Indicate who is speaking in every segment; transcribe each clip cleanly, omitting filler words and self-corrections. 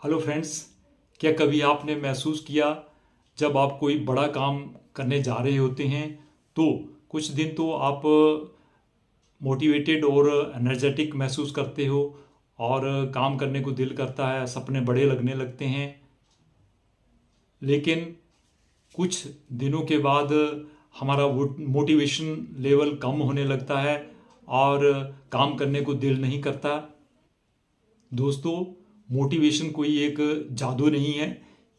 Speaker 1: Hello friends, क्या कभी आपने महसूस किया जब आप कोई बड़ा काम करने जा रहे होते हैं तो कुछ दिन तो आप मोटिवेटेड और एनर्जेटिक महसूस करते हो और काम करने को दिल करता है, सपने बड़े लगने लगते हैं। लेकिन कुछ दिनों के बाद हमारा मोटिवेशन लेवल कम होने लगता है और काम करने को दिल नहीं करता। दोस्तों, मोटिवेशन कोई एक जादू नहीं है।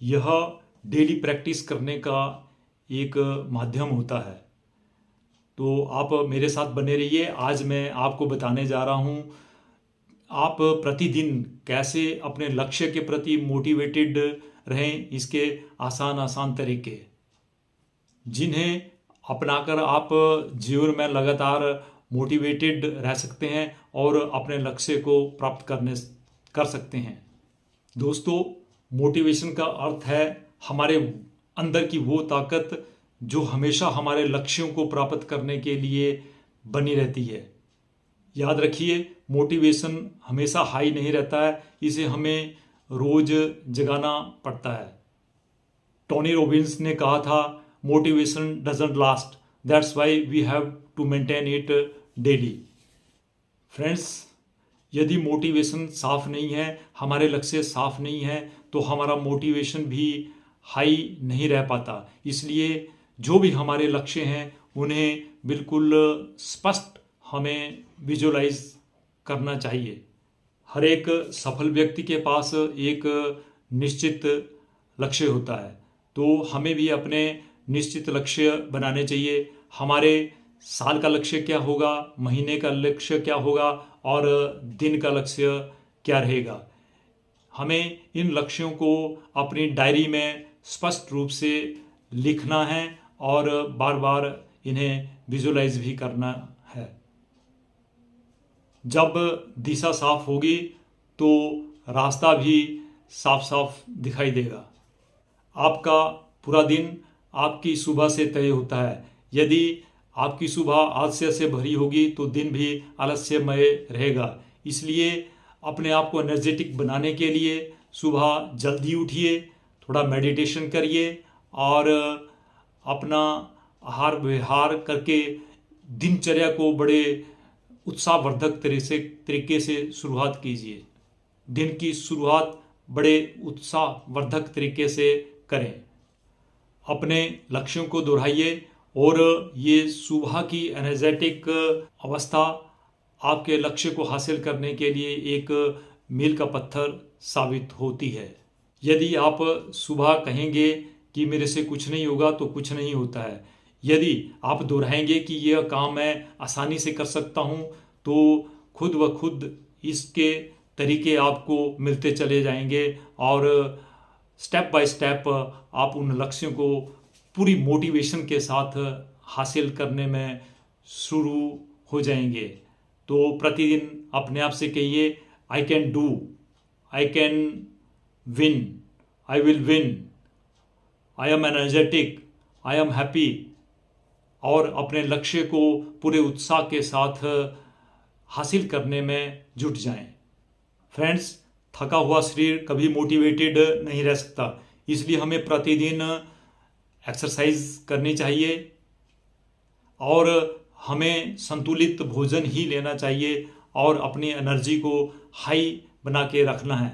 Speaker 1: यह डेली प्रैक्टिस करने का एक माध्यम होता है। तो आप मेरे साथ बने रहिए। आज मैं आपको बताने जा रहा हूँ आप प्रतिदिन कैसे अपने लक्ष्य के प्रति मोटिवेटेड रहें, इसके आसान आसान तरीके जिन्हें अपनाकर आप जीवन में लगातार मोटिवेटेड रह सकते हैं और अपने लक्ष्य को प्राप्त कर सकते हैं। दोस्तों, मोटिवेशन का अर्थ है हमारे अंदर की वो ताकत जो हमेशा हमारे लक्ष्यों को प्राप्त करने के लिए बनी रहती है। याद रखिए, मोटिवेशन हमेशा हाई नहीं रहता है, इसे हमें रोज जगाना पड़ता है। टोनी रॉबिन्स ने कहा था, motivation doesn't last, that's why we have to maintain it daily. Friends, यदि मोटिवेशन साफ नहीं है, हमारे लक्ष्य साफ नहीं है, तो हमारा मोटिवेशन भी हाई नहीं रह पाता। इसलिए जो भी हमारे लक्ष्य हैं उन्हें बिल्कुल स्पष्ट हमें विजुलाइज करना चाहिए। हर एक सफल व्यक्ति के पास एक निश्चित लक्ष्य होता है, तो हमें भी अपने निश्चित लक्ष्य बनाने चाहिए। हमारे साल का लक्ष्य क्या होगा, महीने का लक्ष्य क्या होगा और दिन का लक्ष्य क्या रहेगा। हमें इन लक्ष्यों को अपनी डायरी में स्पष्ट रूप से लिखना है और बार बार इन्हें विजुलाइज भी करना है। जब दिशा साफ होगी तो रास्ता भी साफ साफ दिखाई देगा। आपका पूरा दिन आपकी सुबह से तय होता है। यदि आपकी सुबह आलस्य से भरी होगी तो दिन भी आलस्यमय रहेगा। इसलिए अपने आप को एनर्जेटिक बनाने के लिए सुबह जल्दी उठिए, थोड़ा मेडिटेशन करिए और अपना आहार विहार करके दिनचर्या को बड़े उत्साहवर्धक तरीके से शुरुआत कीजिए। दिन की शुरुआत बड़े उत्साहवर्धक तरीके से करें। अपने लक्ष्यों को दोहराइए और ये सुबह की एनर्जेटिक अवस्था आपके लक्ष्य को हासिल करने के लिए एक मील का पत्थर साबित होती है। यदि आप सुबह कहेंगे कि मेरे से कुछ नहीं होगा तो कुछ नहीं होता है। यदि आप दोहराएंगे कि यह काम मैं आसानी से कर सकता हूँ तो खुद व खुद इसके तरीके आपको मिलते चले जाएंगे और स्टेप बाय स्टेप आप उन लक्ष्यों को पूरी मोटिवेशन के साथ हासिल करने में शुरू हो जाएंगे। तो प्रतिदिन अपने आप से कहिए, I can do, I can win, I will win, I am energetic, I am happy, और अपने लक्ष्य को पूरे उत्साह के साथ हासिल करने में जुट जाएं। फ्रेंड्स, थका हुआ शरीर कभी मोटिवेटेड नहीं रह सकता, इसलिए हमें प्रतिदिन एक्सरसाइज करनी चाहिए और हमें संतुलित भोजन ही लेना चाहिए और अपनी एनर्जी को हाई बना के रखना है।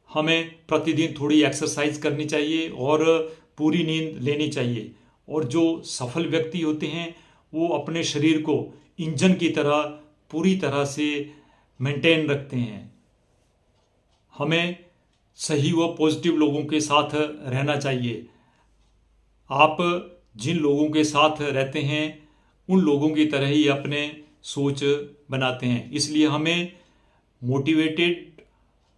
Speaker 1: हमें प्रतिदिन थोड़ी एक्सरसाइज करनी चाहिए और पूरी नींद लेनी चाहिए। और जो सफल व्यक्ति होते हैं वो अपने शरीर को इंजन की तरह पूरी तरह से मेंटेन रखते हैं। हमें सही व पॉजिटिव लोगों के साथ रहना चाहिए। आप जिन लोगों के साथ रहते हैं उन लोगों की तरह ही अपने सोच बनाते हैं। इसलिए हमें मोटिवेटेड,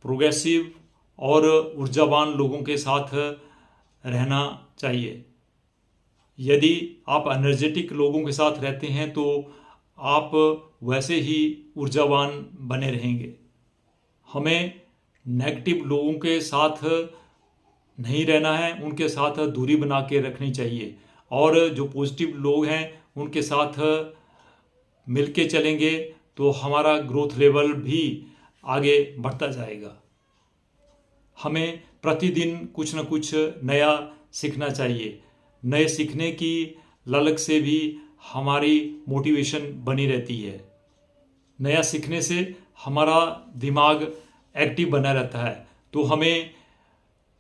Speaker 1: प्रोग्रेसिव और ऊर्जावान लोगों के साथ रहना चाहिए। यदि आप एनर्जेटिक लोगों के साथ रहते हैं तो आप वैसे ही ऊर्जावान बने रहेंगे। हमें नेगेटिव लोगों के साथ नहीं रहना है, उनके साथ दूरी बना के रखनी चाहिए और जो पॉजिटिव लोग हैं उनके साथ मिलके चलेंगे तो हमारा ग्रोथ लेवल भी आगे बढ़ता जाएगा। हमें प्रतिदिन कुछ न कुछ नया सीखना चाहिए। नए सीखने की ललक से भी हमारी मोटिवेशन बनी रहती है। नया सीखने से हमारा दिमाग एक्टिव बना रहता है। तो हमें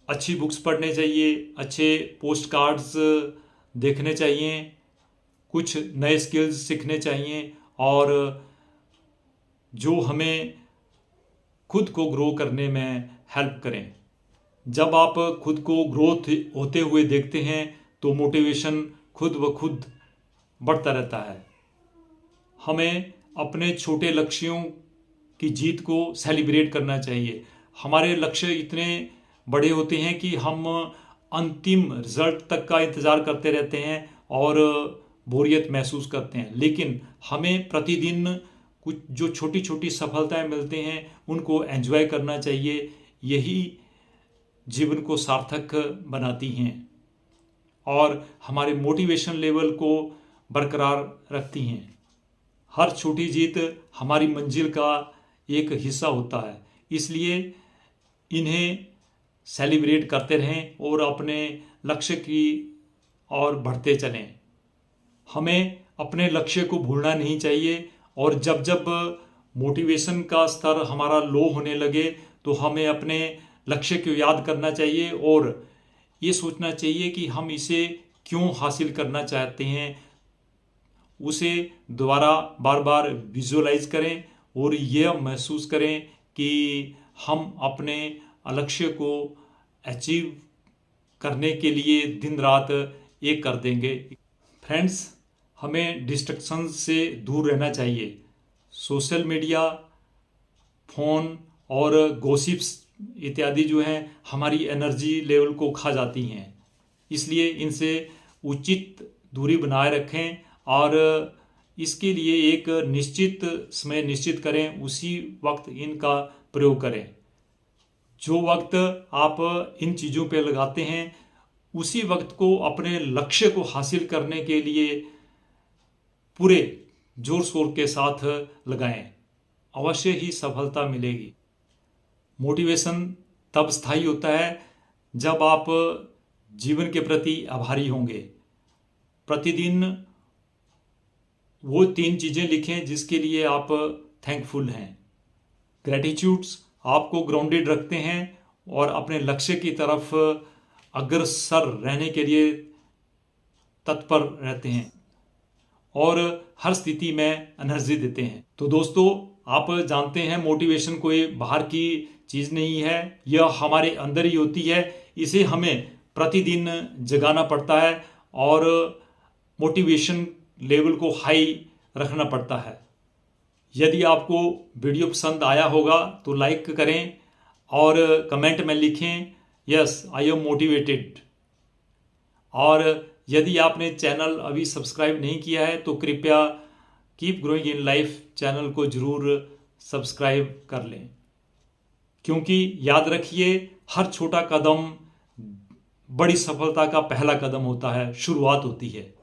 Speaker 1: अच्छी बुक्स पढ़ने चाहिए, अच्छे पोस्ट कार्ड्स देखने चाहिए, कुछ नए स्किल्स सीखने चाहिए और जो हमें खुद को ग्रो करने में हेल्प करें। जब आप खुद को ग्रोथ होते हुए देखते हैं तो मोटिवेशन खुद ब खुद बढ़ता रहता है। हमें अपने छोटे लक्ष्यों की जीत को सेलिब्रेट करना चाहिए। हमारे लक्ष्य इतने बड़े होते हैं कि हम अंतिम रिजल्ट तक का इंतज़ार करते रहते हैं और बोरियत महसूस करते हैं, लेकिन हमें प्रतिदिन कुछ जो छोटी छोटी सफलताएं मिलते हैं उनको एंजॉय करना चाहिए। यही जीवन को सार्थक बनाती हैं और हमारे मोटिवेशन लेवल को बरकरार रखती हैं। हर छोटी जीत हमारी मंजिल का एक हिस्सा होता है, इसलिए इन्हें सेलिब्रेट करते रहें और अपने लक्ष्य की ओर बढ़ते चलें। हमें अपने लक्ष्य को भूलना नहीं चाहिए और जब जब मोटिवेशन का स्तर हमारा लो होने लगे तो हमें अपने लक्ष्य को याद करना चाहिए और ये सोचना चाहिए कि हम इसे क्यों हासिल करना चाहते हैं। उसे दोबारा बार बार विजुअलाइज करें और यह महसूस करें कि हम अपने लक्ष्य को अचीव करने के लिए दिन रात एक कर देंगे। फ्रेंड्स, हमें डिस्ट्रैक्शंस से दूर रहना चाहिए। सोशल मीडिया, फ़ोन और गॉसिप्स इत्यादि जो हैं हमारी एनर्जी लेवल को खा जाती हैं, इसलिए इनसे उचित दूरी बनाए रखें और इसके लिए एक निश्चित समय निश्चित करें, उसी वक्त इनका प्रयोग करें। जो वक्त आप इन चीज़ों पे लगाते हैं उसी वक्त को अपने लक्ष्य को हासिल करने के लिए पूरे जोर शोर के साथ लगाएं, अवश्य ही सफलता मिलेगी। मोटिवेशन तब स्थायी होता है जब आप जीवन के प्रति आभारी होंगे। प्रतिदिन वो 3 चीज़ें लिखें जिसके लिए आप थैंकफुल हैं। ग्रेटिट्यूड्स आपको ग्राउंडेड रखते हैं और अपने लक्ष्य की तरफ अग्रसर रहने के लिए तत्पर रहते हैं और हर स्थिति में एनर्जी देते हैं। तो दोस्तों, आप जानते हैं मोटिवेशन कोई बाहर की चीज़ नहीं है, यह हमारे अंदर ही होती है। इसे हमें प्रतिदिन जगाना पड़ता है और मोटिवेशन लेवल को हाई रखना पड़ता है। यदि आपको वीडियो पसंद आया होगा तो लाइक करें और कमेंट में लिखें यस आई एम मोटिवेटेड। और यदि आपने चैनल अभी सब्सक्राइब नहीं किया है तो कृपया keep growing in life channel को जरूर सब्सक्राइब कर लें, क्योंकि याद रखिए हर छोटा कदम बड़ी सफलता का पहला कदम होता है, शुरुआत होती है।